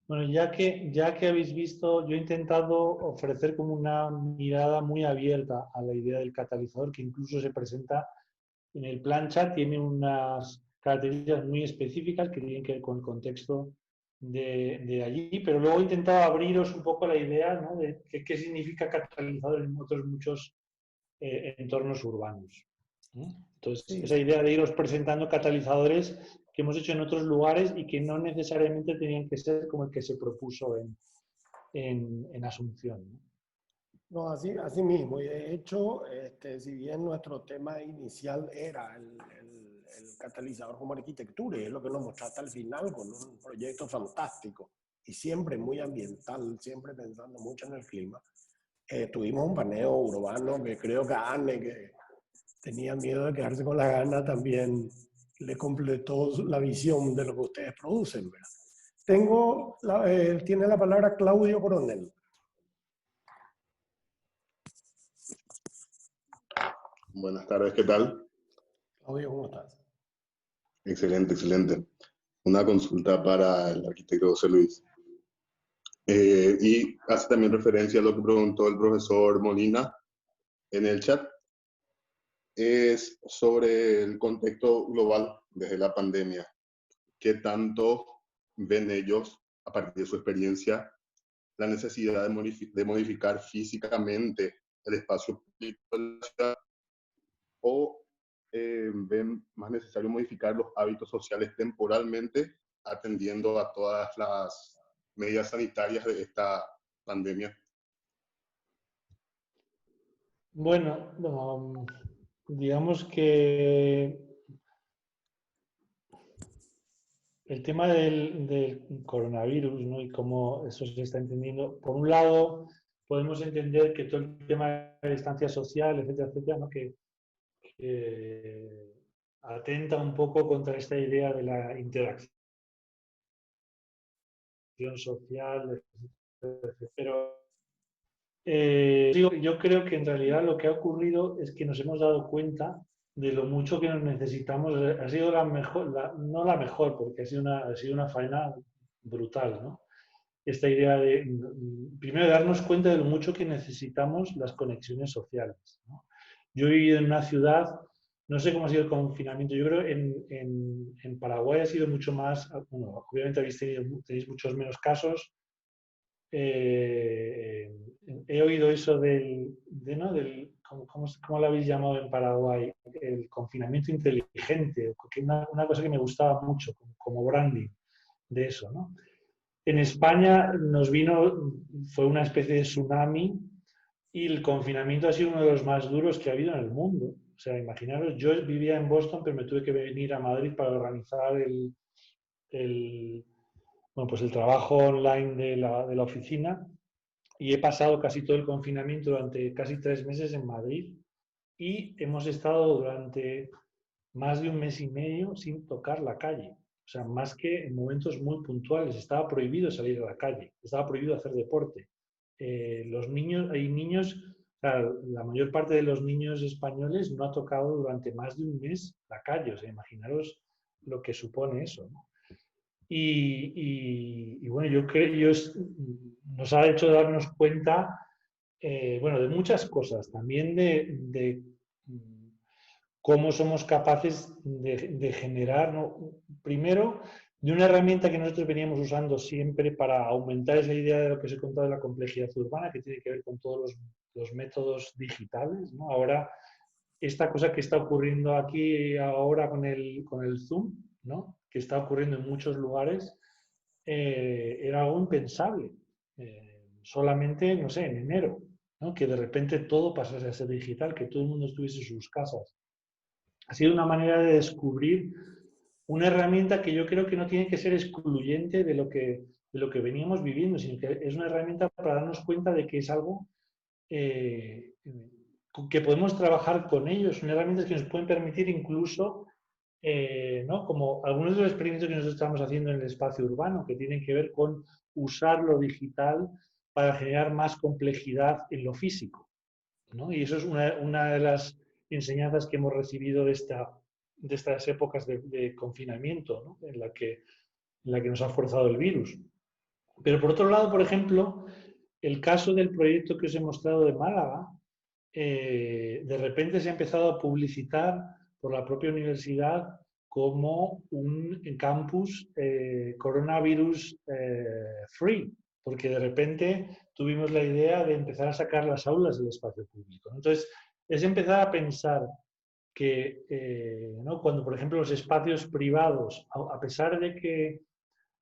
Bueno, ya que habéis visto, yo he intentado ofrecer como una mirada muy abierta a la idea del catalizador, que incluso se presenta en el plan chat, tiene unas características muy específicas que tienen que ver con el contexto de allí, pero luego he intentado abriros un poco la idea, ¿no?, de qué significa catalizador en otros muchos entornos urbanos. Entonces, Sí, esa idea de iros presentando catalizadores que hemos hecho en otros lugares y que no necesariamente tenían que ser como el que se propuso en Asunción, ¿no? no, así mismo. Y de hecho, si bien nuestro tema inicial era el catalizador como arquitectura, y es lo que nos mostraste al final con un proyecto fantástico y siempre muy ambiental, siempre pensando mucho en el clima, tuvimos un paneo urbano que creo que a Anne, que tenía miedo de quedarse con la gana, también le completó la visión de lo que ustedes producen, ¿verdad? Tiene la palabra Claudio Coronel. Buenas tardes, ¿qué tal? Claudio, ¿cómo estás? Excelente, excelente. Una consulta para el arquitecto José Luis. Y hace también referencia a lo que preguntó el profesor Molina en el chat. Es sobre el contexto global desde la pandemia. ¿Qué tanto ven ellos, a partir de su experiencia, la necesidad de modificar físicamente el espacio público de la ciudad, o ven más necesario modificar los hábitos sociales temporalmente, atendiendo a todas las medidas sanitarias de esta pandemia? Bueno, digamos que el tema del coronavirus, ¿no?, y cómo eso se está entendiendo, por un lado, podemos entender que todo el tema de distancia social, etcétera, etcétera, ¿no?, que atenta un poco contra esta idea de la interacción social, etcétera. Pero yo creo que en realidad lo que ha ocurrido es que nos hemos dado cuenta de lo mucho que nos necesitamos. Ha sido la mejor, no la mejor, porque ha sido una faena brutal, ¿no? Esta idea de, primero, darnos cuenta de lo mucho que necesitamos las conexiones sociales, ¿no? Yo he vivido en una ciudad, no sé cómo ha sido el confinamiento, yo creo que en Paraguay ha sido mucho más, bueno, obviamente tenéis muchos menos casos. He oído eso ¿no?, ¿cómo lo habéis llamado en Paraguay? El confinamiento inteligente, una cosa que me gustaba mucho, como branding de eso, ¿no? En España fue una especie de tsunami, y el confinamiento ha sido uno de los más duros que ha habido en el mundo. O sea, imaginaros, yo vivía en Boston, pero me tuve que venir a Madrid para organizar bueno, pues el trabajo online de la oficina, y he pasado casi todo el confinamiento durante casi 3 meses en Madrid, y hemos estado durante más de un mes y medio sin tocar la calle. O sea, más que en momentos muy puntuales. Estaba prohibido salir a la calle, estaba prohibido hacer deporte. Hay niños, o sea, la mayor parte de los niños españoles no ha tocado durante más de un mes la calle. O sea, imaginaros lo que supone eso, ¿no? Y bueno, yo creo que nos ha hecho darnos cuenta, bueno, de muchas cosas, también de cómo somos capaces de generar, ¿no?, primero, de una herramienta que nosotros veníamos usando siempre para aumentar esa idea de lo que se contaba de la complejidad urbana, que tiene que ver con todos los métodos digitales, ¿no? Ahora, esta cosa que está ocurriendo aquí ahora con el Zoom, ¿no?, que está ocurriendo en muchos lugares, era algo impensable. Solamente, no sé, en enero, ¿no?, que de repente todo pasase a ser digital, que todo el mundo estuviese en sus casas. Ha sido una manera de descubrir una herramienta que yo creo que no tiene que ser excluyente de lo que veníamos viviendo, sino que es una herramienta para darnos cuenta de que es algo eh, que podemos trabajar con ellos. Son herramientas que nos pueden permitir incluso, ¿no?, como algunos de los experimentos que nosotros estamos haciendo en el espacio urbano, que tienen que ver con usar lo digital para generar más complejidad en lo físico, ¿no? Y eso es una de las enseñanzas que hemos recibido de estas épocas de confinamiento, ¿no?, en la que nos ha forzado el virus. Pero por otro lado, por ejemplo, el caso del proyecto que os he mostrado de Málaga, de repente se ha empezado a publicitar por la propia universidad como un campus coronavirus free, porque de repente tuvimos la idea de empezar a sacar las aulas del espacio público. Entonces, es empezar a pensar que ¿no? Cuando, por ejemplo, los espacios privados, a pesar de que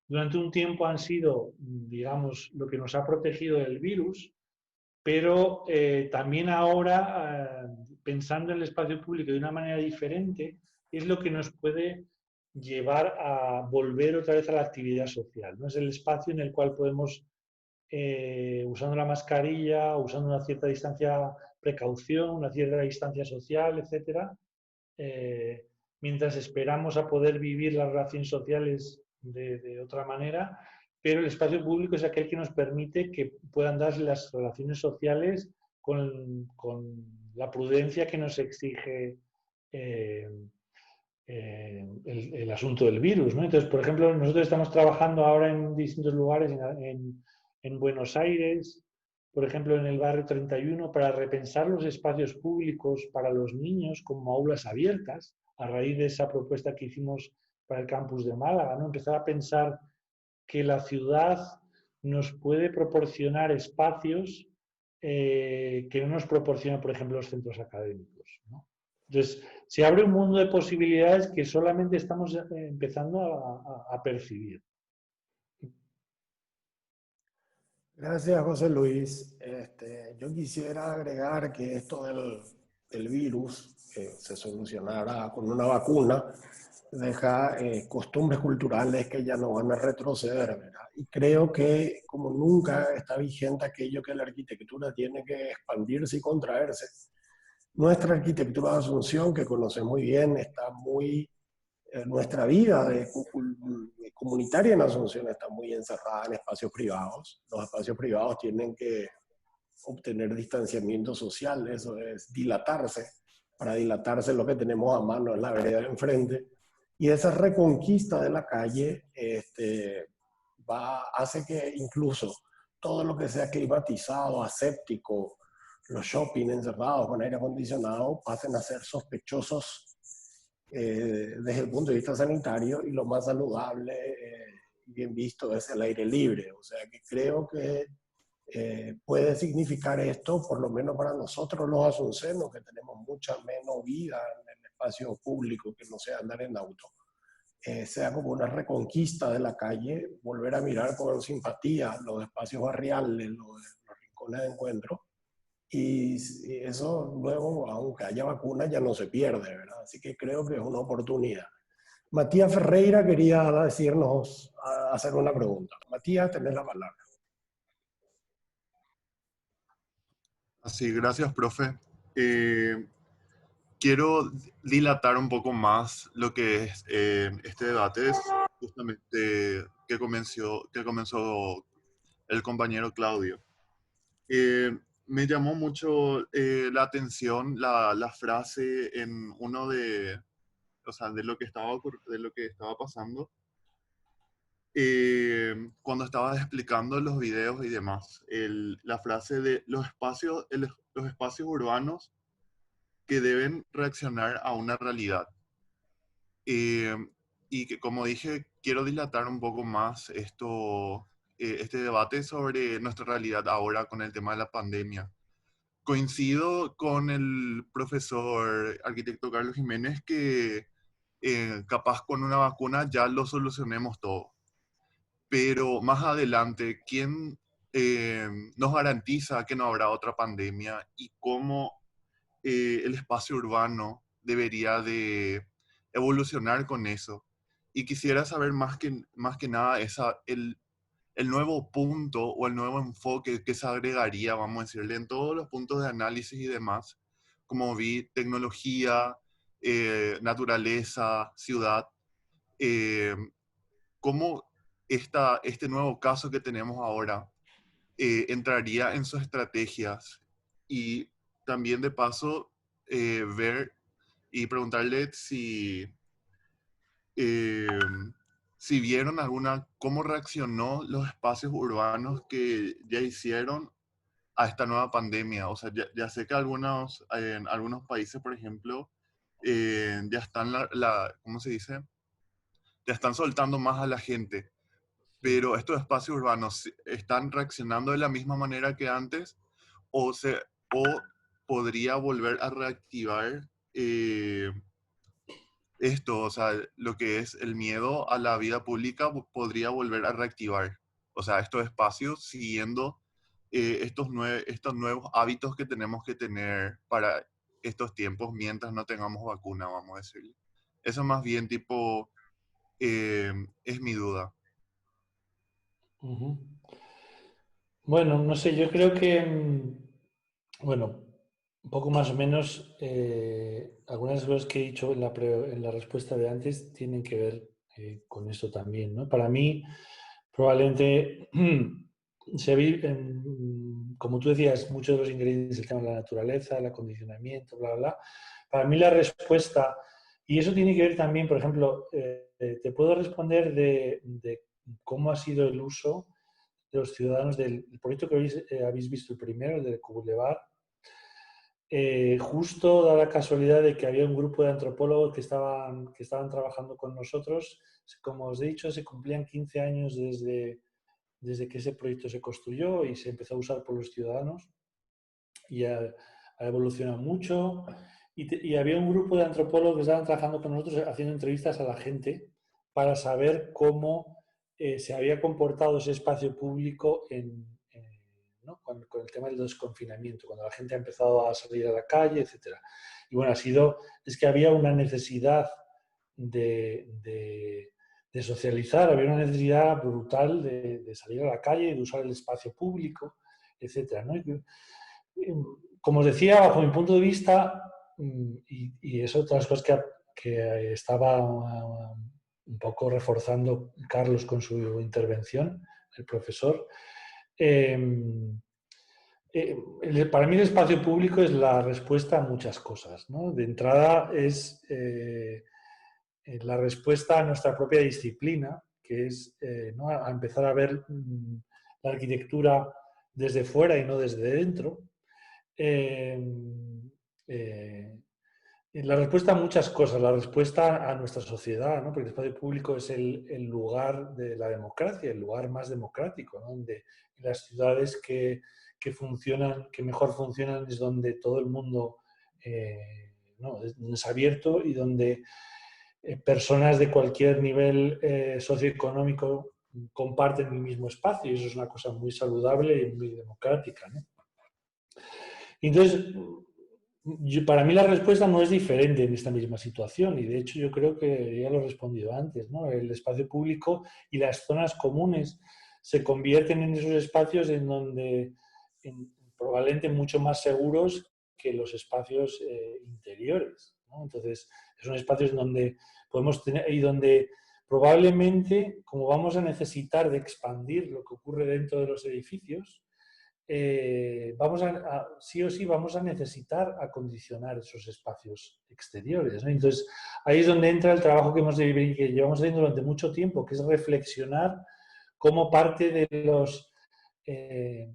durante un tiempo han sido, digamos, lo que nos ha protegido del virus, pero también ahora, pensando en el espacio público de una manera diferente, es lo que nos puede llevar a volver otra vez a la actividad social. ¿No? Es el espacio en el cual podemos, usando la mascarilla, usando una cierta distancia, precaución, una cierta distancia social, etcétera, eh, mientras esperamos a poder vivir las relaciones sociales de otra manera, pero el espacio público es aquel que nos permite que puedan darse las relaciones sociales con la prudencia que nos exige eh, el asunto del virus. ¿No? Entonces, por ejemplo, nosotros estamos trabajando ahora en distintos lugares, en Buenos Aires, por ejemplo, en el barrio 31, para repensar los espacios públicos para los niños como aulas abiertas, a raíz de esa propuesta que hicimos para el campus de Málaga, ¿no? Empezar a pensar que la ciudad nos puede proporcionar espacios que no nos proporcionan, por ejemplo, los centros académicos. ¿No? Entonces, se abre un mundo de posibilidades que solamente estamos empezando a percibir. Gracias, José Luis. Yo quisiera agregar que esto del virus, que se solucionará con una vacuna, deja costumbres culturales que ya no van a retroceder, ¿verdad? Y creo que como nunca está vigente aquello que la arquitectura tiene que expandirse y contraerse. Nuestra arquitectura de Asunción, que conoce muy bien, está muy nuestra vida comunitaria en Asunción está muy encerrada en espacios privados. Los espacios privados tienen que obtener distanciamiento social, eso es dilatarse. Para dilatarse lo que tenemos a mano es la vereda de enfrente. Y esa reconquista de la calle hace que incluso todo lo que sea climatizado, aséptico, los shopping encerrados con aire acondicionado pasen a ser sospechosos desde el punto de vista sanitario, y lo más saludable y bien visto es el aire libre. O sea que creo que puede significar esto, por lo menos para nosotros los asuncenos, que tenemos mucha menos vida en el espacio público que no sea andar en auto, sea como una reconquista de la calle, volver a mirar con simpatía los espacios barriales, los rincones de encuentro, y eso luego, aunque haya vacuna, ya no se pierde, ¿verdad? Así que creo que es una oportunidad. Matías Ferreira quería decirnos, hacer una pregunta. Matías, tenés la palabra. Así, gracias, profe. Eh, Quiero dilatar un poco más lo que es este debate, es justamente que comenzó el compañero Claudio. Me llamó mucho la atención la frase en uno o sea, de lo que estaba pasando, cuando estabas explicando los videos y demás, la frase de los espacios urbanos que deben reaccionar a una realidad. Eh, y que, como dije, quiero dilatar un poco más este debate sobre nuestra realidad ahora con el tema de la pandemia. Coincido con el profesor arquitecto Carlos Jiménez que capaz con una vacuna ya lo solucionemos todo. Pero más adelante, ¿quién nos garantiza que no habrá otra pandemia y cómo el espacio urbano debería de evolucionar con eso? Y quisiera saber más que nada el nuevo punto o el nuevo enfoque que se agregaría, vamos a decirle, en todos los puntos de análisis y demás, como vi, tecnología, naturaleza, ciudad, eh, cómo este nuevo caso que tenemos ahora entraría en sus estrategias, y también de paso ver y preguntarle eh, si vieron cómo reaccionó los espacios urbanos que ya hicieron a esta nueva pandemia. O sea, ya sé que en algunos países, por ejemplo, ya están ¿cómo se dice? Ya están soltando más a la gente, pero estos espacios urbanos están reaccionando de la misma manera que antes o podría volver a reactivar esto, o sea, lo que es el miedo a la vida pública podría volver a reactivar. O sea, estos espacios siguiendo estos nuevos hábitos que tenemos que tener para estos tiempos mientras no tengamos vacuna, vamos a decirle. Eso más bien tipo es mi duda. Ujú. Bueno, no sé, yo creo que, bueno, un poco más o menos, algunas cosas que he dicho en la respuesta de antes tienen que ver con eso también, ¿no? Para mí, probablemente, como tú decías, muchos de los ingredientes, el tema de la naturaleza, el acondicionamiento, bla, bla, bla. Para mí la respuesta, y eso tiene que ver también, por ejemplo, te puedo responder de cómo ha sido el uso de los ciudadanos del proyecto que habéis visto, el primero, el de Boulevard. Justo da la casualidad de que había un grupo de antropólogos que estaban trabajando con nosotros. Como os he dicho, se cumplían 15 años desde que ese proyecto se construyó y se empezó a usar por los ciudadanos. Y ha evolucionado mucho. Y había un grupo de antropólogos que estaban trabajando con nosotros haciendo entrevistas a la gente para saber cómo se había comportado ese espacio público ¿no? con el tema del desconfinamiento, cuando la gente ha empezado a salir a la calle, etc. Y bueno, es que había una necesidad de socializar, había una necesidad brutal de salir a la calle, de usar el espacio público, etc. ¿no? Como os decía, bajo mi punto de vista, y es otras cosas que estaba un poco reforzando Carlos con su intervención, el profesor, para mí el espacio público es la respuesta a muchas cosas, ¿no? De entrada es la respuesta a nuestra propia disciplina, que es ¿no? a empezar a ver la arquitectura desde fuera y no desde dentro. Eh, eh, la respuesta a muchas cosas, la respuesta a nuestra sociedad, ¿no? Porque el espacio público es el lugar de la democracia, el lugar más democrático, ¿no? Donde las ciudades que funcionan, que mejor funcionan es donde todo el mundo ¿no? es abierto y donde personas de cualquier nivel socioeconómico comparten el mismo espacio y eso es una cosa muy saludable y muy democrática, ¿no? Entonces, para mí la respuesta no es diferente en esta misma situación y de hecho yo creo que ya lo he respondido antes, ¿no? El espacio público y las zonas comunes se convierten en esos espacios en donde probablemente mucho más seguros que los espacios interiores, ¿no? Entonces, son espacios donde podemos tener y donde probablemente, como vamos a necesitar de expandir lo que ocurre dentro de los edificios, sí o sí vamos a necesitar acondicionar esos espacios exteriores, ¿no? Entonces, ahí es donde entra el trabajo que llevamos haciendo durante mucho tiempo, que es reflexionar cómo parte de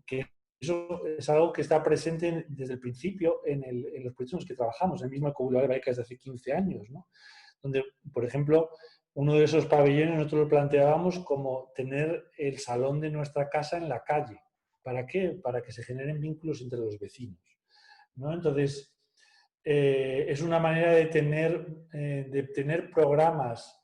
que eso es algo que está presente desde el principio en los proyectos en los que trabajamos, el mismo Ecoboulevard de Vallecas desde hace 15 años, ¿no? Donde, por ejemplo, uno de esos pabellones nosotros lo planteábamos como tener el salón de nuestra casa en la calle. ¿Para qué? Para que se generen vínculos entre los vecinos, ¿no? Entonces, es una manera de tener programas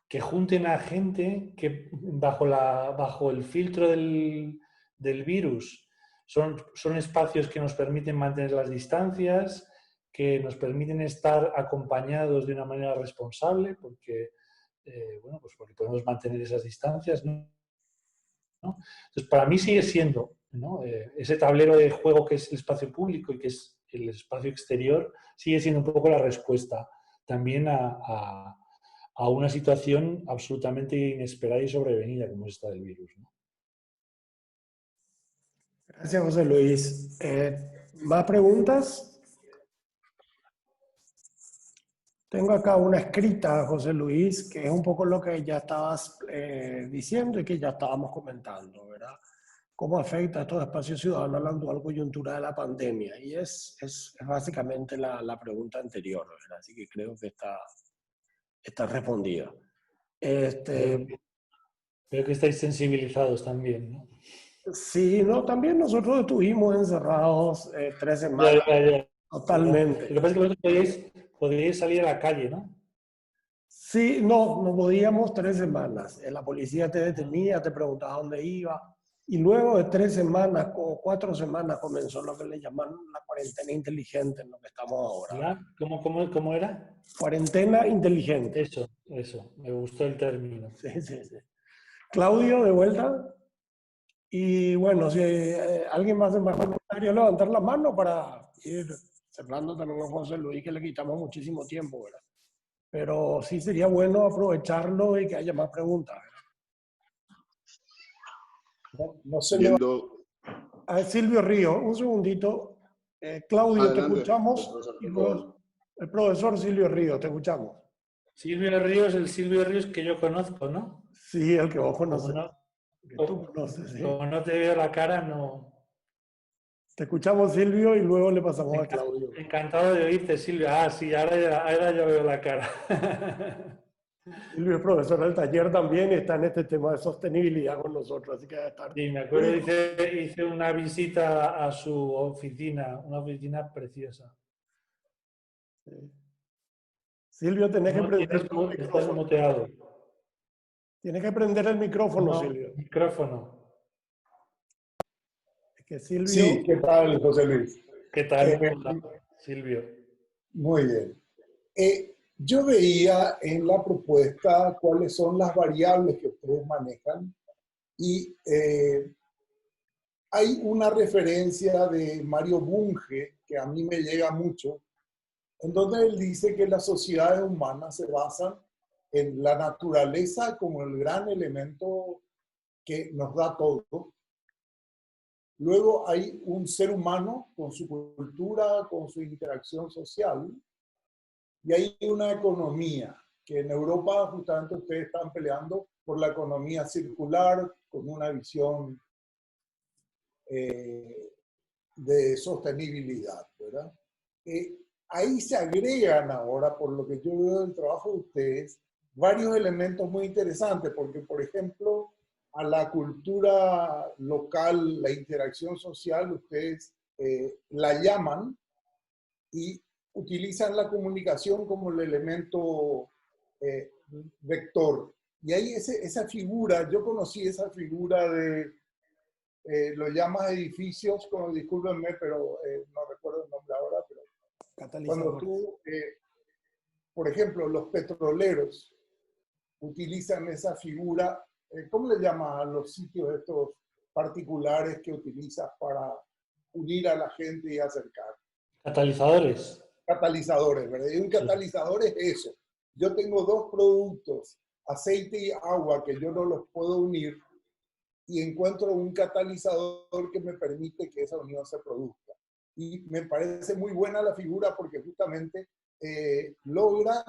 que junten a gente que bajo el filtro del virus son espacios que nos permiten mantener las distancias, que nos permiten estar acompañados de una manera responsable, porque, bueno, pues porque podemos mantener esas distancias, ¿no? Entonces, para mí sigue siendo, ¿no? Ese tablero de juego que es el espacio público y que es el espacio exterior, sigue siendo un poco la respuesta también a una situación absolutamente inesperada y sobrevenida como es esta del virus, ¿no? Gracias, José Luis. ¿Más preguntas? Tengo acá una escrita, José Luis, que es un poco lo que ya estabas diciendo y que ya estábamos comentando, ¿verdad? ¿Cómo afecta a estos espacios ciudadanos la actual coyuntura de la pandemia? Y es básicamente la pregunta anterior, ¿verdad? Así que creo que está respondida. Creo que estáis sensibilizados también, ¿no? Sí, no, también nosotros estuvimos encerrados 3 Ya, semanas, ya, ya. totalmente. Lo que pasa es que vosotros podíais salir a la calle, ¿no? Sí, no podíamos 3 semanas. La policía te detenía, te preguntaba dónde iba. Y luego de 3 semanas o 4 semanas comenzó lo que le llaman la cuarentena inteligente, en lo que estamos ahora. ¿Ya? ¿Cómo era? Cuarentena inteligente. Eso. Me gustó el término. Sí, sí, sí. Claudio, de vuelta. Y bueno, si alguien más hace más comentario, levantar la mano para ir cerrando también con José Luis, que le quitamos muchísimo tiempo, ¿verdad? Pero sí sería bueno aprovecharlo y que haya más preguntas. No se le va. Viendo Silvio Río, un segundito. Claudio, te adelante, escuchamos. profesor, Y por luego favor. el profesor Silvio Río, te escuchamos. Silvio Ríos, el Silvio Ríos que yo conozco, ¿no? Sí, el que vos Como conoces. no, Que tú conoces, sí. como no te veo la cara, no. Te escuchamos, Silvio, y luego le pasamos a Claudio. Encantado de oírte, Silvio. Ah, sí, ahora ya veo la cara. Silvio es profesor del taller también y está en este tema de sostenibilidad con nosotros, así que va a estar. Sí, me acuerdo, hice una visita a su oficina, una oficina preciosa. Sí. Silvio, tenés que No, prender el estás micrófono. muteado. Tienes que prender el micrófono, No, Silvio. micrófono. Es que Silvio. Sí, ¿qué tal, José Luis? ¿Qué tal? ¿Cómo está, Silvio? Muy bien. Yo veía en la propuesta cuáles son las variables que ustedes manejan y hay una referencia de Mario Bunge que a mí me llega mucho, en donde él dice que las sociedades humanas se basan en la naturaleza como el gran elemento que nos da todo. Luego hay un ser humano con su cultura, con su interacción social, y hay una economía, que en Europa justamente ustedes están peleando por la economía circular, con una visión de sostenibilidad, ¿verdad? Ahí se agregan ahora, por lo que yo veo del trabajo de ustedes, varios elementos muy interesantes, porque, por ejemplo, a la cultura local, la interacción social, ustedes la llaman y utilizan la comunicación como el elemento vector. Y ahí esa figura, yo conocí esa figura de, lo llamas edificios, discúlpenme, pero no recuerdo el nombre ahora, pero cuando tú, por ejemplo, los petroleros utilizan esa figura, ¿cómo le llamas a los sitios estos particulares que utilizas para unir a la gente y acercar? Catalizadores. Catalizadores, ¿verdad? Y un catalizador es eso. Yo tengo 2 productos, aceite y agua, que yo no los puedo unir y encuentro un catalizador que me permite que esa unión se produzca. Y me parece muy buena la figura porque justamente logra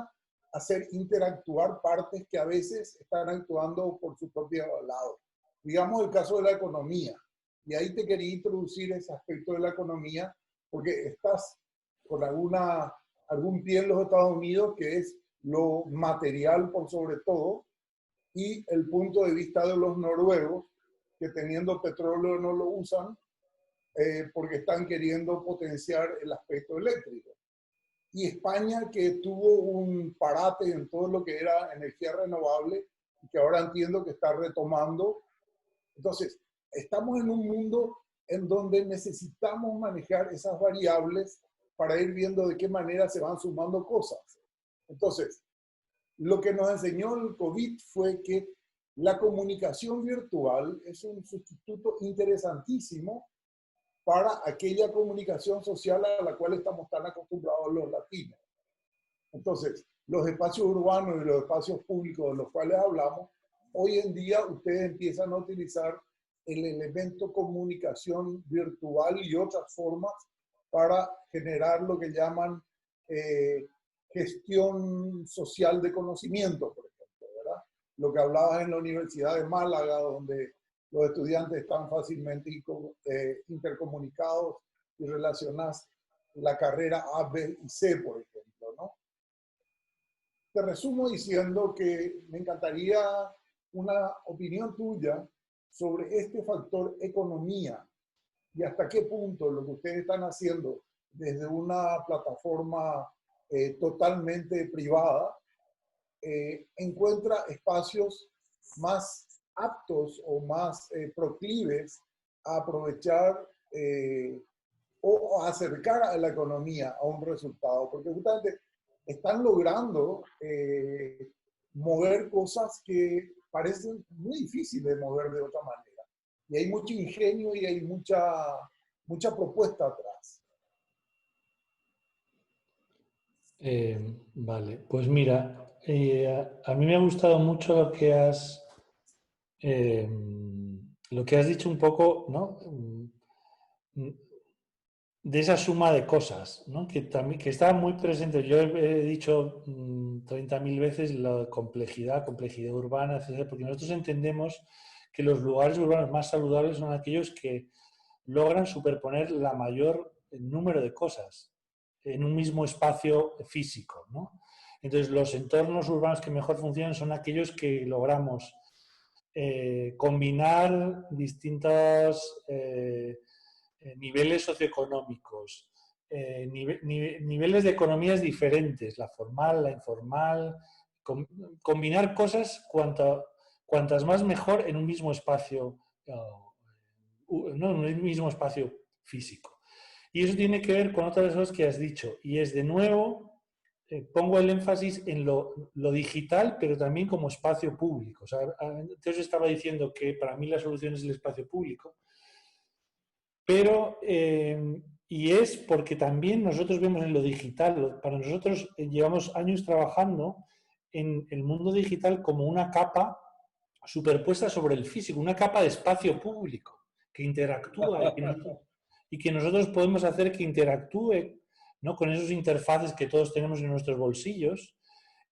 hacer interactuar partes que a veces están actuando por su propio lado. Digamos el caso de la economía. Y ahí te quería introducir ese aspecto de la economía porque estás con algún pie en los Estados Unidos que es lo material por sobre todo y el punto de vista de los noruegos que teniendo petróleo no lo usan porque están queriendo potenciar el aspecto eléctrico. Y España, que tuvo un parate en todo lo que era energía renovable y que ahora entiendo que está retomando. Entonces, estamos en un mundo en donde necesitamos manejar esas variables para ir viendo de qué manera se van sumando cosas. Entonces, lo que nos enseñó el COVID fue que la comunicación virtual es un sustituto interesantísimo para aquella comunicación social a la cual estamos tan acostumbrados los latinos. Entonces, los espacios urbanos y los espacios públicos de los cuales hablamos, hoy en día ustedes empiezan a utilizar el elemento comunicación virtual y otras formas para generar lo que llaman gestión social de conocimiento, por ejemplo, ¿verdad? Lo que hablabas en la Universidad de Málaga, donde los estudiantes están fácilmente intercomunicados y relacionas la carrera A, B y C, por ejemplo, ¿no? Te resumo diciendo que me encantaría una opinión tuya sobre este factor economía y hasta qué punto lo que ustedes están haciendo desde una plataforma totalmente privada encuentra espacios más aptos o más proclives a aprovechar o acercar a la economía a un resultado, porque justamente están logrando mover cosas que parecen muy difíciles de mover de otra manera. Y hay mucho ingenio y hay mucha propuesta atrás. Vale, pues mira, a mí me ha gustado mucho lo que has dicho un poco, ¿no? De esa suma de cosas, ¿no? Que está muy presente. Yo he dicho 30.000 veces la complejidad urbana, etcétera, porque nosotros entendemos que los lugares urbanos más saludables son aquellos que logran superponer la mayor número de cosas en un mismo espacio físico, ¿no? Entonces, los entornos urbanos que mejor funcionan son aquellos que logramos combinar distintos niveles socioeconómicos, niveles de economías diferentes, la formal, la informal, combinar cosas cuantas más mejor en un mismo espacio, no en un mismo espacio físico. Y eso tiene que ver con otras cosas que has dicho. Y es de nuevo, pongo el énfasis en lo digital, pero también como espacio público. O sea, antes estaba diciendo que para mí la solución es el espacio público, pero, y es porque también nosotros vemos en lo digital, para nosotros llevamos años trabajando en el mundo digital como una capa superpuesta sobre el físico, una capa de espacio público que interactúa y que nosotros podemos hacer que interactúe, ¿no? Con esos interfaces que todos tenemos en nuestros bolsillos.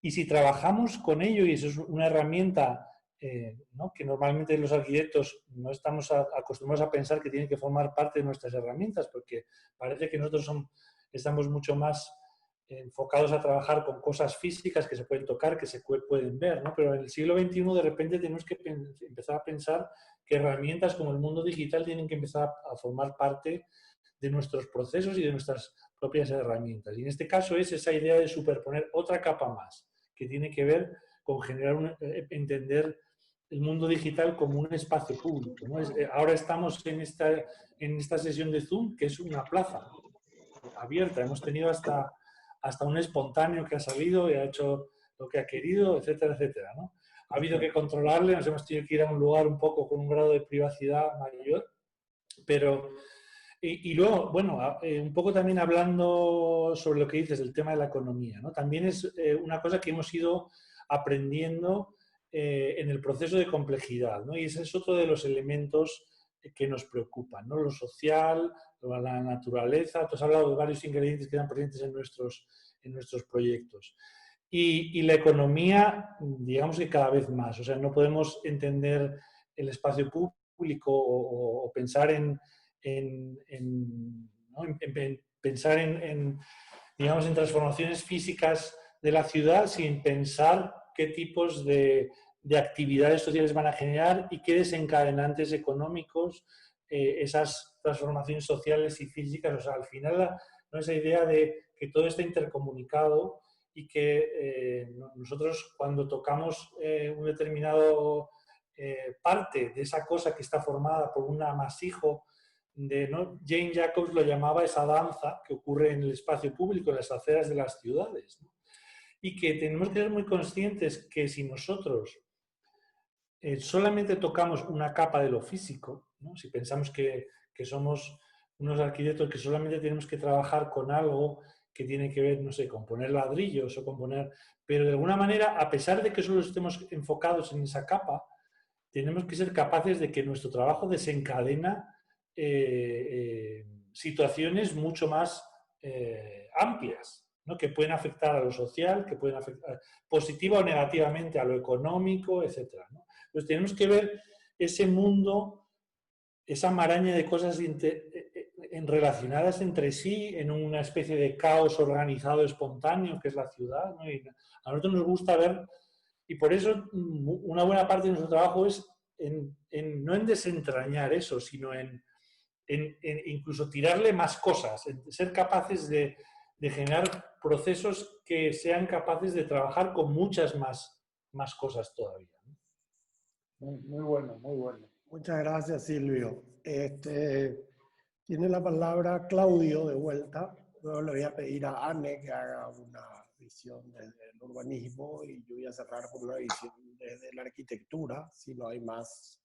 Y si trabajamos con ello, y eso es una herramienta ¿no? que normalmente los arquitectos no estamos acostumbrados a pensar que tienen que formar parte de nuestras herramientas, porque parece que nosotros estamos mucho más enfocados a trabajar con cosas físicas que se pueden tocar, que se pueden ver, ¿no? Pero en el siglo XXI de repente tenemos que empezar a pensar que herramientas como el mundo digital tienen que empezar a formar parte de nuestros procesos y de nuestras propias herramientas. Y en este caso es esa idea de superponer otra capa más, que tiene que ver con generar entender el mundo digital como un espacio público, ¿no? Ahora estamos en esta sesión de Zoom, que es una plaza abierta. Hemos tenido hasta un espontáneo que ha salido y ha hecho lo que ha querido, etcétera, etcétera, ¿no? Ha habido que controlarle, nos hemos tenido que ir a un lugar un poco con un grado de privacidad mayor, pero... Y luego, bueno, un poco también hablando sobre lo que dices del tema de la economía, ¿no? También es una cosa que hemos ido aprendiendo en el proceso de complejidad, ¿no? Y ese es otro de los elementos que nos preocupan, ¿no? Lo social, la naturaleza. Tú has hablado de varios ingredientes que están presentes en nuestros proyectos. Y la economía, digamos que cada vez más. O sea, no podemos entender el espacio público o pensar pensar digamos, en transformaciones físicas de la ciudad sin pensar qué tipos de actividades sociales van a generar y qué desencadenantes económicos esas transformaciones sociales y físicas. O sea, al final, ¿no? Esa idea de que todo está intercomunicado y que nosotros cuando tocamos un determinado parte de esa cosa que está formada por un amasijo ¿no? Jane Jacobs lo llamaba esa danza que ocurre en el espacio público, en las aceras de las ciudades, ¿no? Y que tenemos que ser muy conscientes que si nosotros solamente tocamos una capa de lo físico, ¿no? Si pensamos que somos unos arquitectos que solamente tenemos que trabajar con algo que tiene que ver, no sé, con poner ladrillos o con poner... Pero de alguna manera, a pesar de que solo estemos enfocados en esa capa, tenemos que ser capaces de que nuestro trabajo desencadena situaciones mucho más amplias. ¿no? Que pueden afectar a lo social, que pueden afectar positiva o negativamente a lo económico, etc., ¿no? Entonces tenemos que ver ese mundo, esa maraña de cosas relacionadas entre sí en una especie de caos organizado espontáneo que es la ciudad, ¿no? Y a nosotros nos gusta ver, y por eso una buena parte de nuestro trabajo es no en desentrañar eso, sino en incluso tirarle más cosas, en ser capaces de generar procesos que sean capaces de trabajar con muchas más cosas todavía. Muy bueno, muy bueno. Muchas gracias, Silvio. Tiene la palabra Claudio de vuelta. Luego le voy a pedir a Anne que haga una visión desde el urbanismo y yo voy a cerrar con una visión desde la arquitectura, si no hay más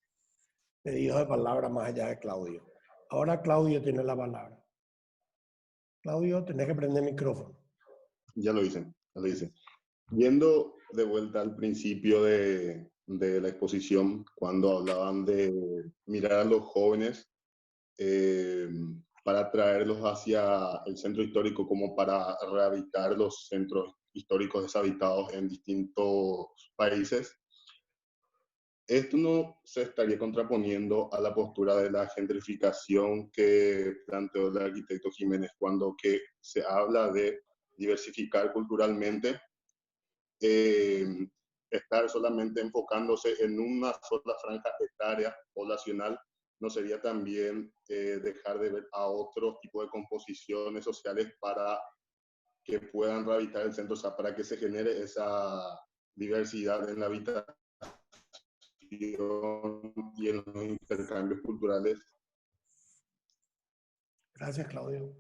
pedidos de palabra más allá de Claudio. Ahora Claudio tiene la palabra. Claudio, tenés que prender el micrófono. Ya lo hice, ya lo hice. Yendo de vuelta al principio de la exposición, cuando hablaban de mirar a los jóvenes para traerlos hacia el centro histórico como para rehabilitar los centros históricos deshabitados en distintos países. Esto no se estaría contraponiendo a la postura de la gentrificación que planteó el arquitecto Jiménez cuando que se habla de diversificar culturalmente, estar solamente enfocándose en una sola franja etaria poblacional no sería también dejar de ver a otros tipos de composiciones sociales para que puedan rehabilitar el centro, o sea, para que se genere esa diversidad en la habitación y en los intercambios culturales. Gracias, Claudio.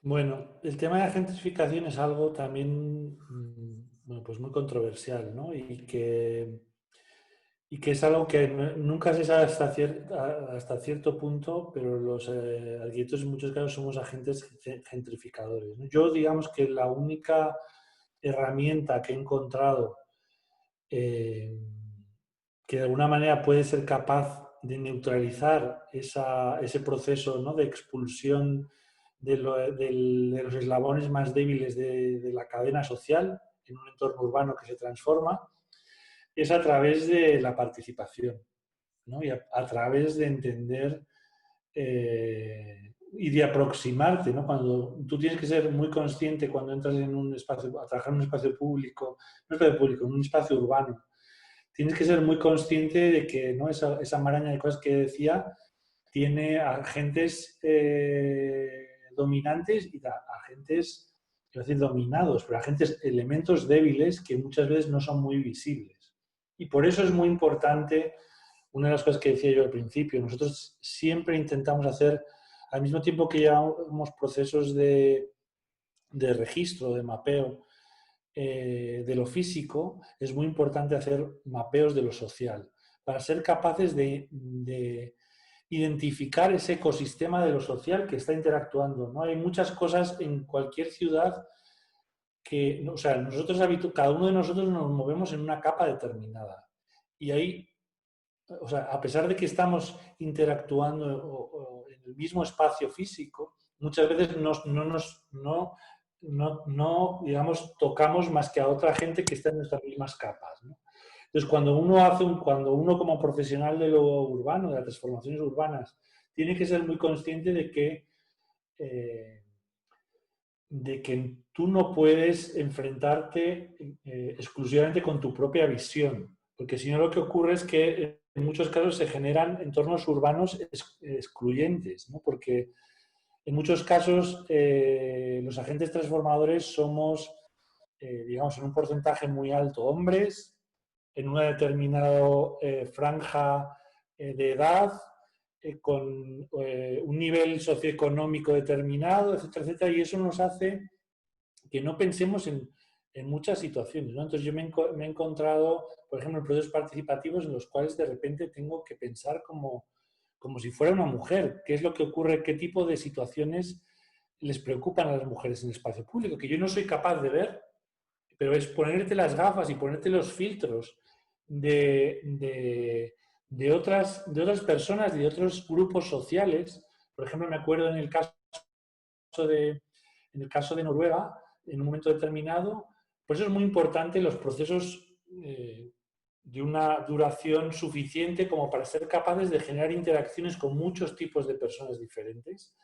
Bueno, el tema de la gentrificación es algo también bueno, pues muy controversial, ¿no? Y que es algo que nunca se sabe hasta cierto punto, pero los arquitectos en muchos casos somos agentes gentrificadores, ¿no? Yo digamos que la única herramienta que he encontrado que de alguna manera puede ser capaz de neutralizar ese proceso, ¿no? De expulsión de los eslabones más débiles de la cadena social en un entorno urbano que se transforma, es a través de la participación, ¿no? Y a través de entender y de aproximarte, ¿no? Cuando tú tienes que ser muy consciente cuando entras en un espacio, a trabajar en un espacio público, en un espacio urbano, tienes que ser muy consciente de que, ¿no? esa maraña de cosas que decía tiene agentes dominantes y agentes, quiero decir, dominados, pero agentes, elementos débiles que muchas veces no son muy visibles. Y por eso es muy importante, una de las cosas que decía yo al principio, nosotros siempre intentamos hacer, al mismo tiempo que llevamos procesos de registro, de mapeo, de lo físico, es muy importante hacer mapeos de lo social, para ser capaces de identificar ese ecosistema de lo social que está interactuando, ¿no? Hay muchas cosas en cualquier ciudad que, o sea, cada uno de nosotros nos movemos en una capa determinada. Y ahí, o sea, a pesar de que estamos interactuando en el mismo espacio físico, muchas veces no, digamos, tocamos más que a otra gente que está en nuestras mismas capas, ¿no? Entonces, cuando uno como profesional de lo urbano, de las transformaciones urbanas, tiene que ser muy consciente de que tú no puedes enfrentarte exclusivamente con tu propia visión, porque si no lo que ocurre es que en muchos casos se generan entornos urbanos excluyentes, ¿no? Porque en muchos casos los agentes transformadores somos, digamos, en un porcentaje muy alto hombres, en una determinada franja de edad, con un nivel socioeconómico determinado, etcétera, etcétera, y eso nos hace que no pensemos en muchas situaciones, ¿no? Entonces yo me he encontrado, por ejemplo, en procesos participativos en los cuales de repente tengo que pensar como si fuera una mujer. ¿Qué es lo que ocurre? ¿Qué tipo de situaciones les preocupan a las mujeres en el espacio público? Que yo no soy capaz de ver, pero es ponerte las gafas y ponerte los filtros de otras personas, de otros grupos sociales. Por ejemplo, me acuerdo en el caso de Noruega, en un momento determinado. Por eso es muy importante los procesos de una duración suficiente como para ser capaces de generar interacciones con muchos tipos de personas diferentes.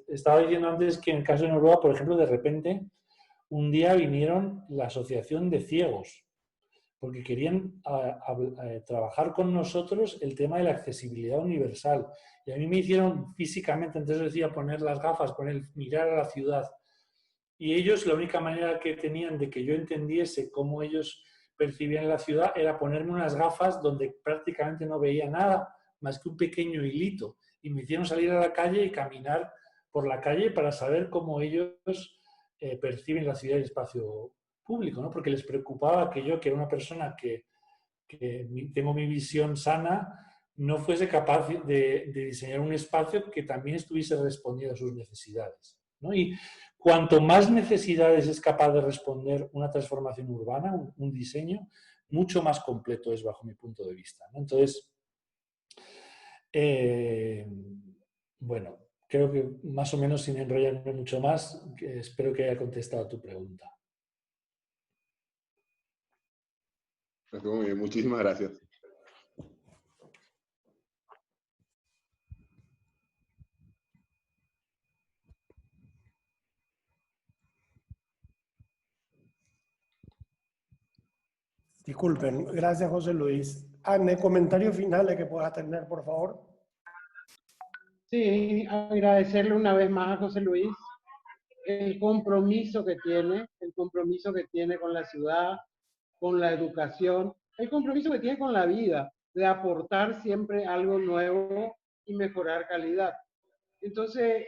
Estaba diciendo antes que en el caso de Noruega, por ejemplo, de repente, un día vinieron la Asociación de Ciegos, porque querían trabajar con nosotros el tema de la accesibilidad universal. Y a mí me hicieron físicamente, antes decía, poner las gafas, mirar a la ciudad. Y ellos, la única manera que tenían de que yo entendiese cómo ellos percibían la ciudad era ponerme unas gafas donde prácticamente no veía nada, más que un pequeño hilito. Y me hicieron salir a la calle y caminar por la calle para saber cómo ellos perciben la ciudad y el espacio público, ¿no? Porque les preocupaba que yo, que era una persona que tengo mi visión sana, no fuese capaz de diseñar un espacio que también estuviese respondiendo a sus necesidades, ¿no? Y cuanto más necesidades es capaz de responder una transformación urbana, un diseño, mucho más completo es bajo mi punto de vista, ¿no? Entonces, bueno, creo que más o menos, sin enrollarme mucho más, espero que haya contestado a tu pregunta. Muy bien, muchísimas gracias. Disculpen, gracias José Luis. Anne, comentarios finales que puedas tener, por favor. Sí, agradecerle una vez más a José Luis el compromiso que tiene con la ciudad, con la educación, el compromiso que tiene con la vida, de aportar siempre algo nuevo y mejorar calidad. Entonces,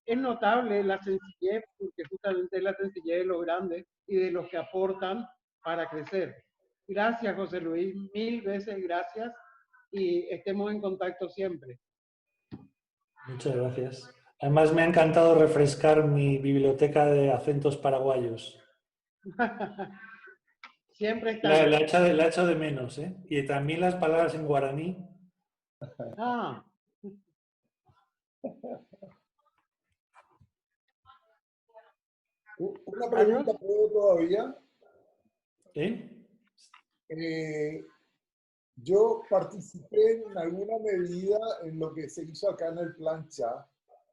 es notable la sencillez, porque justamente es la sencillez de los grandes y de los que aportan para crecer. Gracias, José Luis, mil veces gracias y estemos en contacto siempre. Muchas gracias. Además, me ha encantado refrescar mi biblioteca de acentos paraguayos. Siempre está. La he hecho de menos, ¿eh? Y también las palabras en guaraní. Ah. Una pregunta puedo todavía. Yo participé en alguna medida en lo que se hizo acá en el Plan CHA,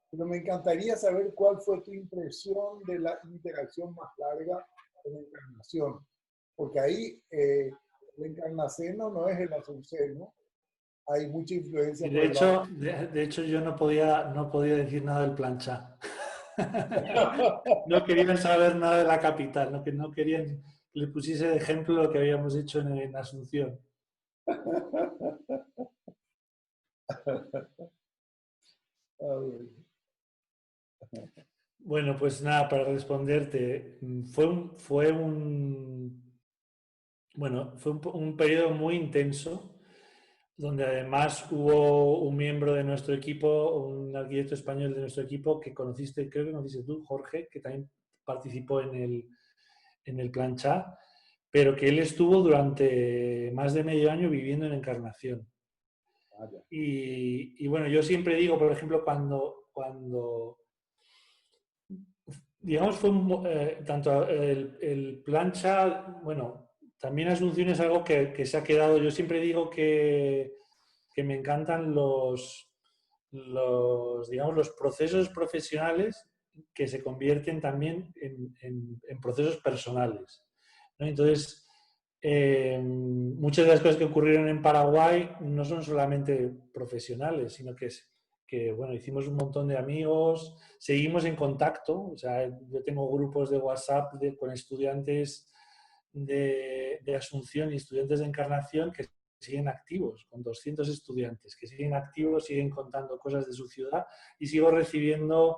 pero me encantaría saber cuál fue tu impresión de la interacción más larga en Encarnación, porque ahí el encarnaceno no es el azuceno, hay mucha influencia. De hecho, yo no podía decir nada del Plan CHA. No querían saber nada de la capital, no querían que le pusiese de ejemplo lo que habíamos hecho en Asunción. Bueno, pues nada, para responderte, fue un periodo muy intenso, donde además hubo un miembro de nuestro equipo, un arquitecto español de nuestro equipo que creo que conociste tú, Jorge, que también participó en el Plan CHA, pero que él estuvo durante más de medio año viviendo en Encarnación. Y bueno, yo siempre digo, por ejemplo, cuando digamos, tanto el Plan CHA, bueno, también Asunción es algo que se ha quedado. Yo siempre digo que me encantan digamos, los procesos profesionales que se convierten también en procesos personales, ¿no? Entonces, muchas de las cosas que ocurrieron en Paraguay no son solamente profesionales, sino que bueno, hicimos un montón de amigos, seguimos en contacto, o sea, yo tengo grupos de WhatsApp con estudiantes de Asunción y estudiantes de Encarnación que siguen activos, con 200 estudiantes, que siguen activos, siguen contando cosas de su ciudad y sigo recibiendo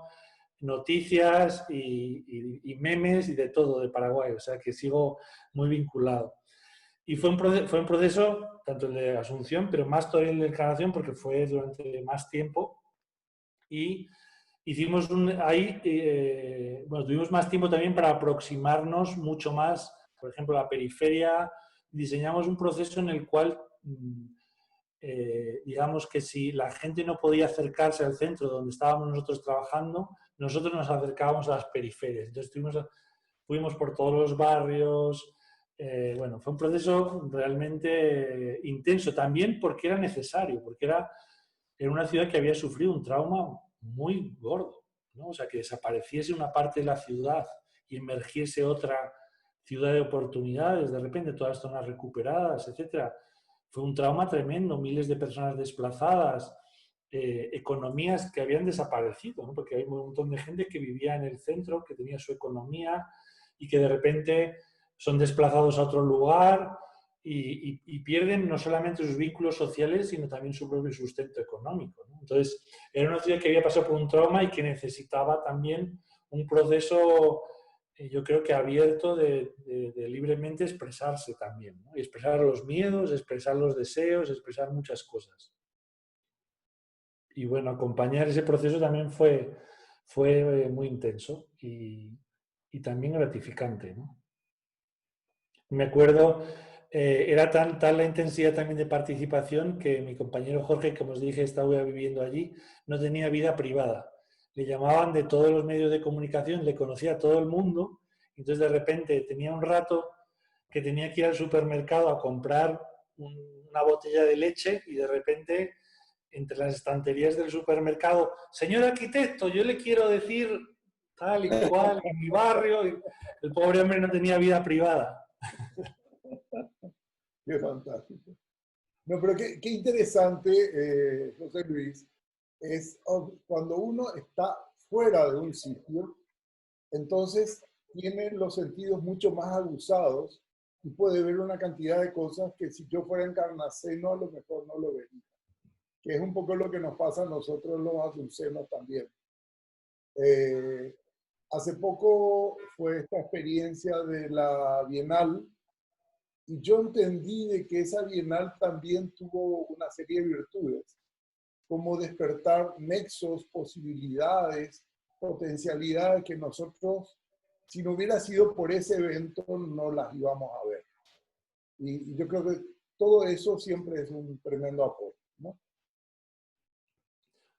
noticias y memes y de todo de Paraguay, o sea que sigo muy vinculado. Y fue un proceso, tanto el de Asunción, pero más todavía el de Encarnación, porque fue durante más tiempo. Y hicimos tuvimos más tiempo también para aproximarnos mucho más, por ejemplo, la periferia. Diseñamos un proceso en el cual, digamos que si la gente no podía acercarse al centro donde estábamos nosotros trabajando, nosotros nos acercábamos a las periferias. Entonces fuimos por todos los barrios. Bueno, fue un proceso realmente intenso también porque era necesario, porque era una ciudad que había sufrido un trauma muy gordo, ¿no? O sea, que desapareciese una parte de la ciudad y emergiese otra ciudad de oportunidades, de repente todas zonas recuperadas, etcétera. Fue un trauma tremendo, miles de personas desplazadas, economías que habían desaparecido, ¿no? Porque hay un montón de gente que vivía en el centro, que tenía su economía y que de repente son desplazados a otro lugar y pierden no solamente sus vínculos sociales, sino también su propio sustento económico, ¿no? Entonces, era una ciudad que había pasado por un trauma y que necesitaba también un proceso, yo creo que abierto de libremente expresarse también, ¿no? Y expresar los miedos, expresar los deseos, expresar muchas cosas. Y bueno, acompañar ese proceso también fue muy intenso y también gratificante, ¿no? Me acuerdo, era tal la intensidad también de participación que mi compañero Jorge, como os dije, estaba viviendo allí, no tenía vida privada. Le llamaban de todos los medios de comunicación, le conocía a todo el mundo, entonces de repente tenía un rato que tenía que ir al supermercado a comprar una botella de leche y de repente entre las estanterías del supermercado, señor arquitecto, yo le quiero decir tal y cual en mi barrio, y el pobre hombre no tenía vida privada. Qué fantástico. No, pero qué interesante, José Luis, es cuando uno está fuera de un sitio, entonces tiene los sentidos mucho más aguzados y puede ver una cantidad de cosas que si yo fuera encarnaceno a lo mejor no lo vería. Que es un poco lo que nos pasa a nosotros los asuncenos también. Hace poco fue esta experiencia de la Bienal y yo entendí de que esa Bienal también tuvo una serie de virtudes, como despertar nexos, posibilidades, potencialidades que nosotros, si no hubiera sido por ese evento, no las íbamos a ver. Y yo creo que todo eso siempre es un tremendo aporte, ¿no?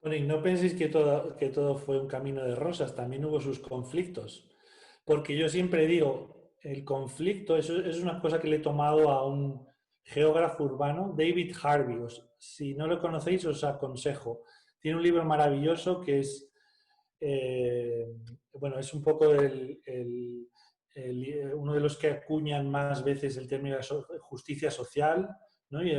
Bueno, y no penséis que todo fue un camino de rosas, también hubo sus conflictos. Porque yo siempre digo, el conflicto, eso es una cosa que le he tomado a un geógrafo urbano, David Harvey. Si no lo conocéis, os aconsejo. Tiene un libro maravilloso que es, bueno, es un poco uno de los que acuñan más veces el término de justicia social, ¿no? Y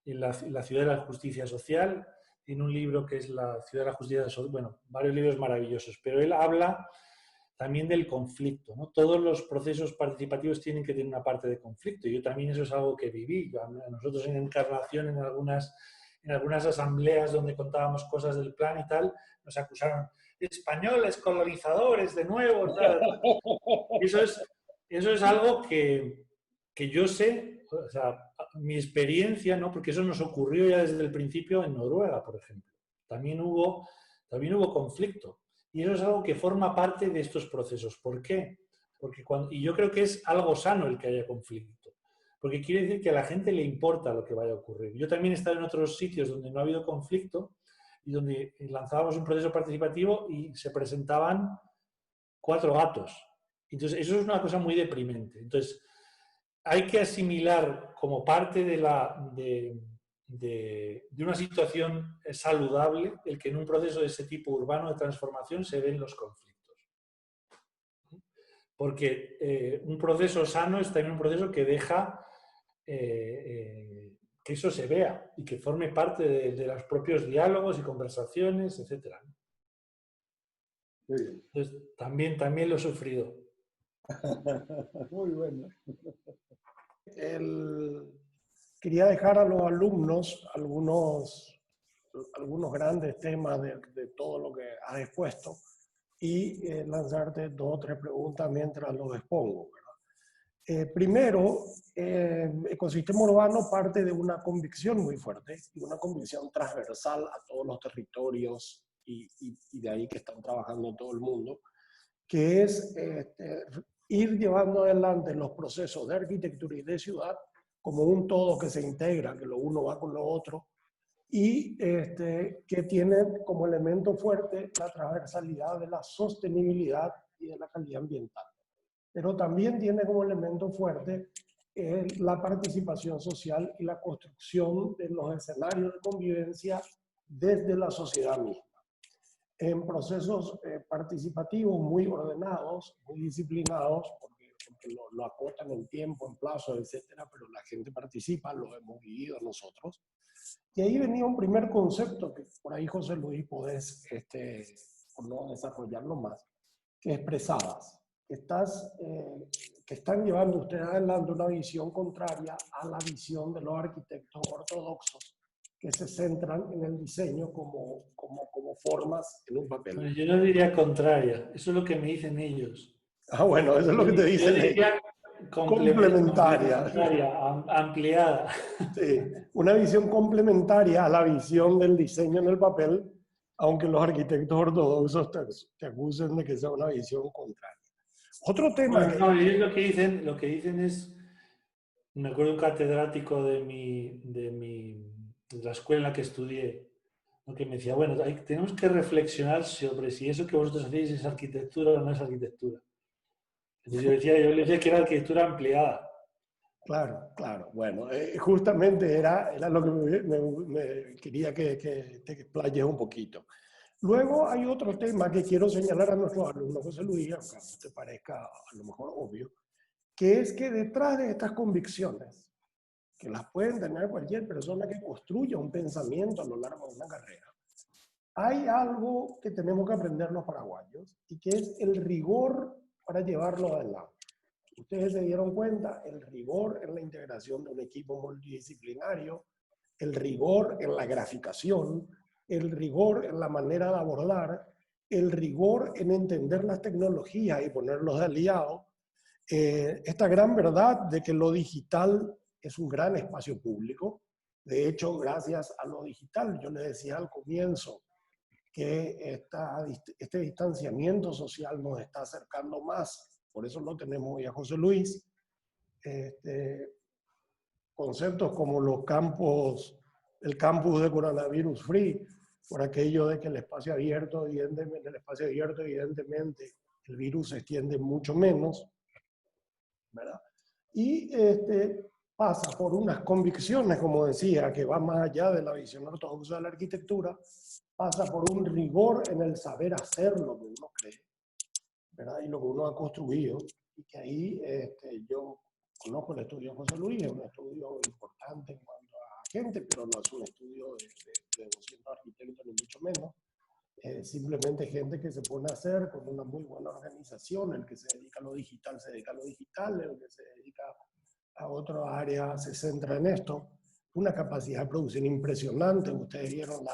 la ciudad de la justicia social. Tiene un libro que es La ciudad de la justicia social, bueno, varios libros maravillosos, pero él habla también del conflicto, ¿no? Todos los procesos participativos tienen que tener una parte de conflicto. Yo también eso es algo que viví. A nosotros en Encarnación, en algunas asambleas donde contábamos cosas del plan y tal, nos acusaron españoles, colonizadores, de nuevo. Tal. Eso es algo que yo sé, o sea, mi experiencia, ¿no? Porque eso nos ocurrió ya desde el principio en Noruega, por ejemplo. También hubo conflicto. Y eso es algo que forma parte de estos procesos. ¿Por qué? Y yo creo que es algo sano el que haya conflicto. Porque quiere decir que a la gente le importa lo que vaya a ocurrir. Yo también he estado en otros sitios donde no ha habido conflicto y donde lanzábamos un proceso participativo y se presentaban 4 gatos. Entonces, eso es una cosa muy deprimente. Entonces, hay que asimilar como parte de una situación saludable el que en un proceso de ese tipo urbano de transformación se den los conflictos. Porque un proceso sano es también un proceso que deja que eso se vea y que forme parte de los propios diálogos y conversaciones, etc. Entonces, también lo he sufrido. Muy bueno. Quería dejar a los alumnos algunos grandes temas de todo lo que has expuesto y lanzarte 2 o 3 preguntas mientras los expongo, ¿verdad? Primero, ecosistema urbano parte de una convicción muy fuerte, y una convicción transversal a todos los territorios y de ahí que están trabajando en todo el mundo, que es ir llevando adelante los procesos de arquitectura y de ciudad como un todo que se integra, que lo uno va con lo otro, y que tiene como elemento fuerte la transversalidad de la sostenibilidad y de la calidad ambiental. Pero también tiene como elemento fuerte la participación social y la construcción de los escenarios de convivencia desde la sociedad misma, en procesos participativos muy ordenados, muy disciplinados, porque lo acotan en tiempo, en plazo, etcétera, pero la gente participa, lo hemos vivido nosotros. Y ahí venía un primer concepto que por ahí, José Luis, podés, por no desarrollarlo más, que expresadas, que están llevando ustedes adelante una visión contraria a la visión de los arquitectos ortodoxos que se centran en el diseño como formas en un papel. Bueno, yo no diría contraria, eso es lo que me dicen ellos. Ah, bueno, eso es lo que te dicen ellos. Complementaria, ampliada. Sí, una visión complementaria a la visión del diseño en el papel, aunque los arquitectos ortodoxos te acusen de que sea una visión contraria. Otro tema bueno, no, ellos lo que dicen es, me acuerdo de un catedrático de la escuela en la que estudié, ¿no? Que me decía, bueno, tenemos que reflexionar sobre si eso que vosotros hacéis es arquitectura o no es arquitectura. Entonces yo le decía que era arquitectura ampliada. Claro, claro. Bueno, justamente era lo que me quería que te explayes un poquito. Luego hay otro tema que quiero señalar a nuestros alumnos, José Luis, aunque te parezca a lo mejor obvio, que es que detrás de estas convicciones, que las pueden tener cualquier persona que construya un pensamiento a lo largo de una carrera, hay algo que tenemos que aprender los paraguayos y que es el rigor para llevarlo adelante. Ustedes se dieron cuenta, el rigor en la integración de un equipo multidisciplinario, el rigor en la graficación, el rigor en la manera de abordar, el rigor en entender las tecnologías y ponerlos de aliado, esta gran verdad de que lo digital es un gran espacio público. De hecho, gracias a lo digital, yo les decía al comienzo que este distanciamiento social nos está acercando más. Por eso lo tenemos hoy a José Luis. Conceptos como el campus de coronavirus free, por aquello de que el espacio abierto, evidentemente, el virus se extiende mucho menos, ¿verdad? Y pasa por unas convicciones, como decía, que va más allá de la visión ortodoxa de la arquitectura, pasa por un rigor en el saber hacer lo que uno cree, ¿verdad? Y lo que uno ha construido, y que ahí yo conozco el estudio de José Luis, es un estudio importante en cuanto a gente, pero no es un estudio de 200 arquitectos, ni mucho menos. Simplemente gente que se pone a hacer con una muy buena organización, el que se dedica a lo digital se dedica a lo digital, el que se dedica a otra área se centra en esto. Una capacidad de producción impresionante. Ustedes vieron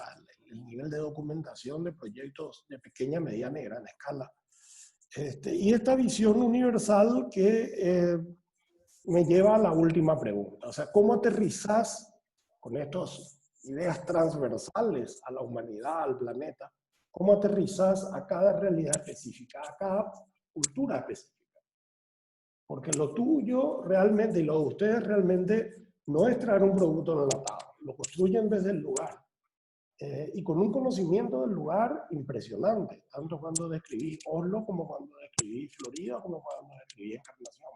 el nivel de documentación de proyectos de pequeña, mediana y gran escala. Y esta visión universal que me lleva a la última pregunta. O sea, ¿cómo aterrizás con estas ideas transversales a la humanidad, al planeta? ¿Cómo aterrizás a cada realidad específica, a cada cultura específica? Porque lo tuyo realmente y lo de ustedes realmente no es traer un producto enlatado, lo construyen desde el lugar. Y con un conocimiento del lugar impresionante, tanto cuando describí Oslo como cuando describí Florida, como cuando describí Encarnación.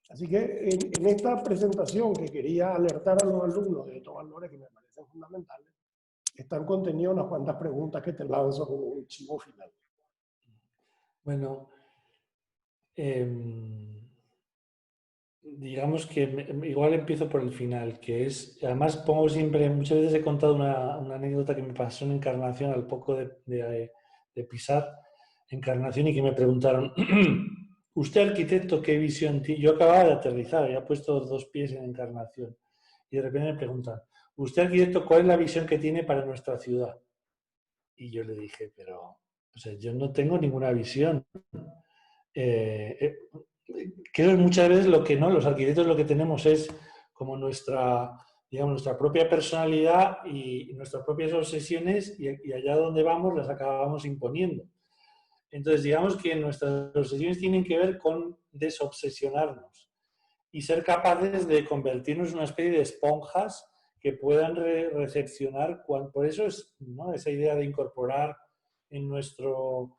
Así que en esta presentación que quería alertar a los alumnos de estos valores que me parecen fundamentales, están contenidas unas cuantas preguntas que te lanzo como un chivo final. Bueno, digamos que igual empiezo por el final, que es, además pongo siempre, muchas veces he contado una anécdota que me pasó en Encarnación al poco de pisar Encarnación y que me preguntaron, usted arquitecto, ¿qué visión tiene? Yo acababa de aterrizar, había puesto 2 pies en Encarnación y de repente me preguntan, usted arquitecto, ¿cuál es la visión que tiene para nuestra ciudad? Y yo le dije, pero, o sea, yo no tengo ninguna visión. Creo que muchas veces lo que no, los arquitectos lo que tenemos es como nuestra, digamos, nuestra propia personalidad y nuestras propias obsesiones y allá donde vamos las acabamos imponiendo. Entonces, digamos que nuestras obsesiones tienen que ver con desobsesionarnos y ser capaces de convertirnos en una especie de esponjas que puedan recepcionar. Por eso es, ¿no?, esa idea de incorporar en nuestro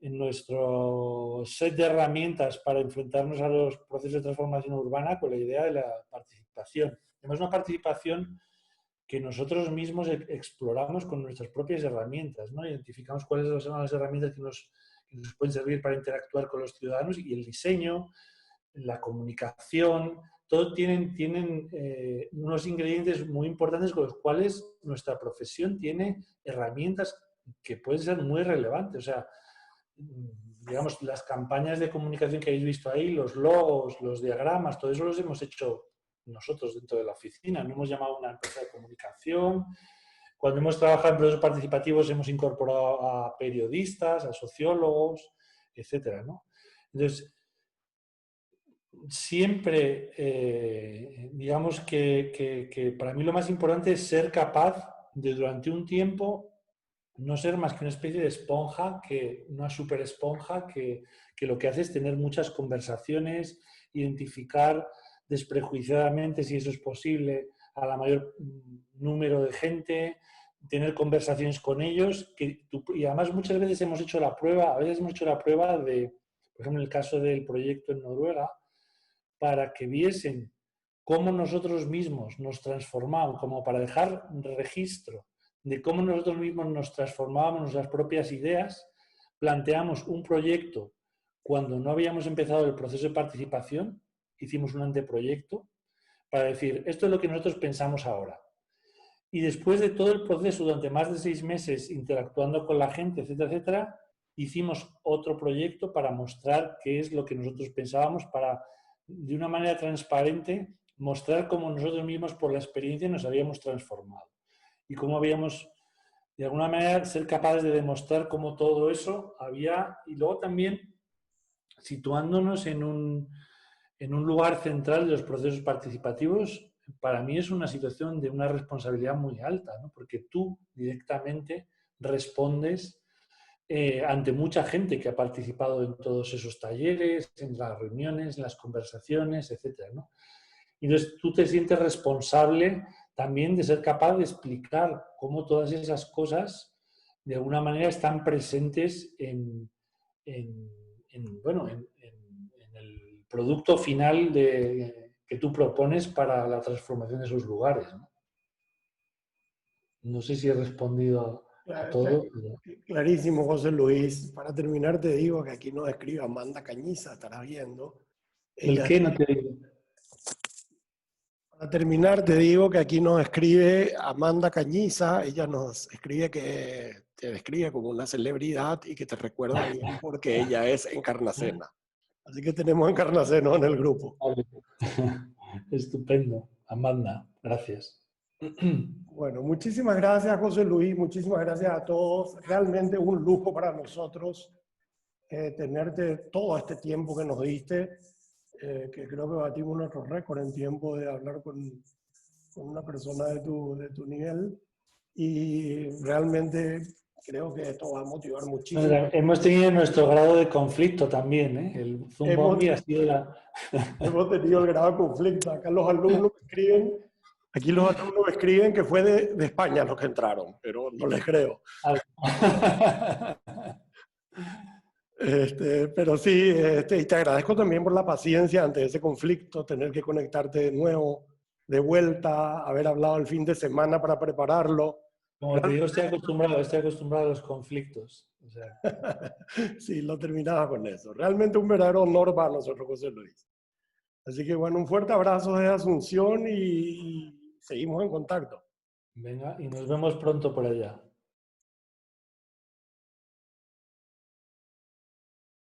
nuestro set de herramientas para enfrentarnos a los procesos de transformación urbana con la idea de la participación. Además, una participación que nosotros mismos exploramos con nuestras propias herramientas, ¿no? Identificamos cuáles son las herramientas que nos pueden servir para interactuar con los ciudadanos, y el diseño, la comunicación, todos tienen unos ingredientes muy importantes con los cuales nuestra profesión tiene herramientas que pueden ser muy relevantes. O sea, digamos, las campañas de comunicación que habéis visto ahí, los logos, los diagramas, todo eso los hemos hecho nosotros dentro de la oficina. No hemos llamado a una empresa de comunicación. Cuando hemos trabajado en procesos participativos hemos incorporado a periodistas, a sociólogos, etcétera, ¿no? Entonces, siempre, digamos que para mí lo más importante es ser capaz de, durante un tiempo, no ser más que una especie de esponja, una super esponja que lo que hace es tener muchas conversaciones, identificar desprejuiciadamente, si eso es posible, a la mayor número de gente, tener conversaciones con ellos, y además muchas veces hemos hecho la prueba, de, por ejemplo, en el caso del proyecto en Noruega, para que viesen cómo nosotros mismos nos transformamos, como para dejar registro de cómo nosotros mismos nos transformábamos nuestras propias ideas, planteamos un proyecto cuando no habíamos empezado el proceso de participación, hicimos un anteproyecto para decir, esto es lo que nosotros pensamos ahora. Y después de todo el proceso, durante más de 6 meses, interactuando con la gente, etcétera, etcétera, hicimos otro proyecto para mostrar qué es lo que nosotros pensábamos, para, de una manera transparente, mostrar cómo nosotros mismos, por la experiencia, nos habíamos transformado. Y cómo habíamos, de alguna manera, ser capaces de demostrar cómo todo eso había, y luego también situándonos en un lugar central de los procesos participativos. Para mí es una situación de una responsabilidad muy alta, ¿no? Porque tú directamente respondes ante mucha gente que ha participado en todos esos talleres, en las reuniones, en las conversaciones, etcétera, ¿no? Y entonces tú te sientes responsable también de ser capaz de explicar cómo todas esas cosas de alguna manera están presentes en el producto final que tú propones para la transformación de esos lugares, ¿no? No sé si he respondido a todo. Clarísimo, José Luis. Para terminar te digo que aquí nos escribe Amanda Cañiza, estarás viendo. ¿El qué? No te digo. Para terminar te digo que aquí nos escribe Amanda Cañiza. Ella nos escribe que te describe como una celebridad y que te recuerda bien porque ella es encarnacena. Así que tenemos encarnacenos en el grupo. Estupendo, Amanda, gracias. Bueno, muchísimas gracias, José Luis, muchísimas gracias a todos. Realmente un lujo para nosotros tenerte todo este tiempo que nos diste, que creo que batimos nuestro récord en tiempo de hablar con una persona de tu nivel, y realmente creo que esto va a motivar muchísimo. Hemos tenido nuestro grado de conflicto también, ¿eh? El Zumbombie ha sido la... Hemos tenido el grado de conflicto. Acá los alumnos escriben... Aquí los alumnos escriben que fue de España los que entraron, pero no les creo. Pero sí, y te agradezco también por la paciencia ante ese conflicto, tener que conectarte de nuevo, de vuelta, haber hablado el fin de semana para prepararlo. Como te digo, estoy acostumbrado a los conflictos. O sea. Sí, lo terminaba con eso. Realmente un verdadero honor para nosotros, José Luis. Así que bueno, un fuerte abrazo desde Asunción y seguimos en contacto. Venga, y nos vemos pronto por allá.